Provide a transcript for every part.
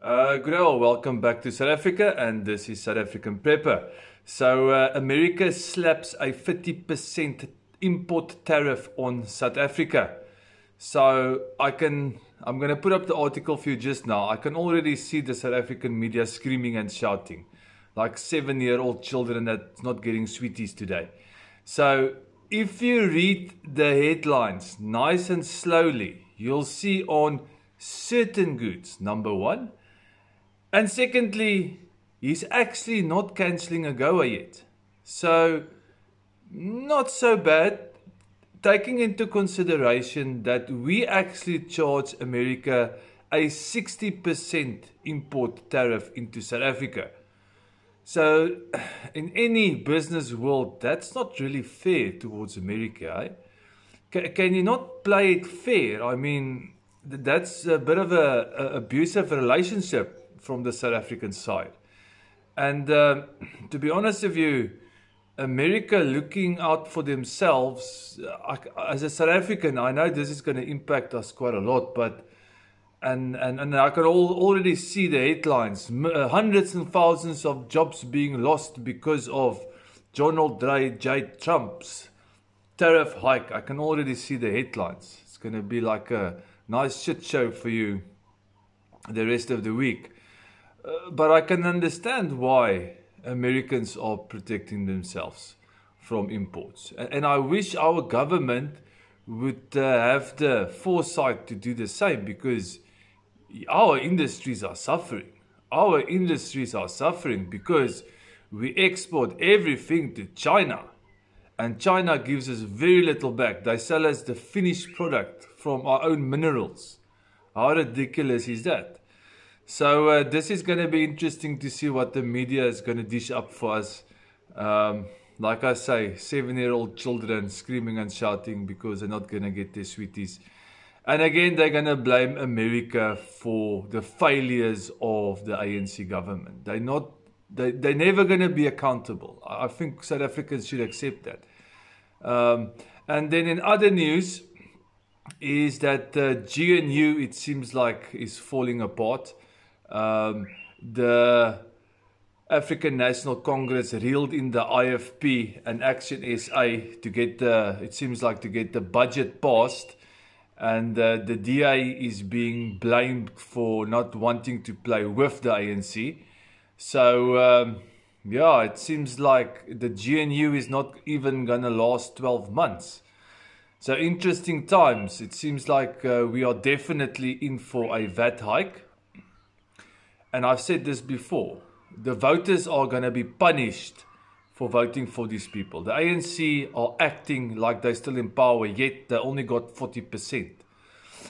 Good all, welcome back to South Africa, and this is South African Prepper. So, America slaps a 50% import tariff on South Africa. So, I'm going to put up the article for you just now. I can already see the South African media screaming and shouting, like 7-year-old children that's not getting sweeties today. So, if you read the headlines nice and slowly, you'll see on certain goods, number one. And secondly, he's actually not cancelling AGOA yet. So, not so bad, taking into consideration that we actually charge America a 60% import tariff into South Africa. So, in any business world, that's not really fair towards America. Can you not play it fair? I mean, that's a bit of an abusive relationship from the South African side. And to be honest with you, America looking out for themselves, as a South African, I know this is going to impact us quite a lot, but and I can already see the headlines, hundreds and thousands of jobs being lost because of Donald J. Trump's tariff hike. I can already see the headlines. It's going to be like a nice shit show for you the rest of the week. But I can understand why Americans are protecting themselves from imports. And I wish our government would have the foresight to do the same, because our industries are suffering. Our industries are suffering because we export everything to China. And China gives us very little back. They sell us the finished product from our own minerals. How ridiculous is that? So this is going to be interesting to see what the media is going to dish up for us. Like I say, 7-year-old children screaming and shouting because they're not going to get their sweeties. And again, they're going to blame America for the failures of the ANC government. They're never going to be accountable. I think South Africans should accept that. And then in other news is that GNU, it seems like, is falling apart. The African National Congress reeled in the IFP and Action SA to get it seems like to get the budget passed, and the DA is being blamed for not wanting to play with the ANC. So yeah, it seems like the GNU is not even gonna last 12 months. So interesting times. It seems like we are definitely in for a VAT hike. And I've said this before, the voters are going to be punished for voting for these people. The ANC are acting like they're still in power, yet they only got 40%.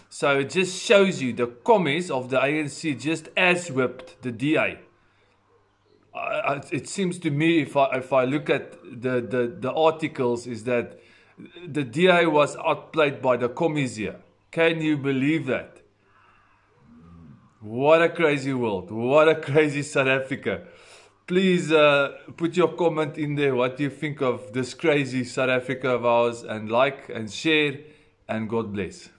So it just shows you the commies of the ANC just as-whipped the DA. It seems to me, if I look at the articles, is that the DA was outplayed by the commies here. Can you believe that? What a crazy world. What a crazy South Africa. Please put your comment in there what you think of this crazy South Africa of ours, and like and share, and God bless.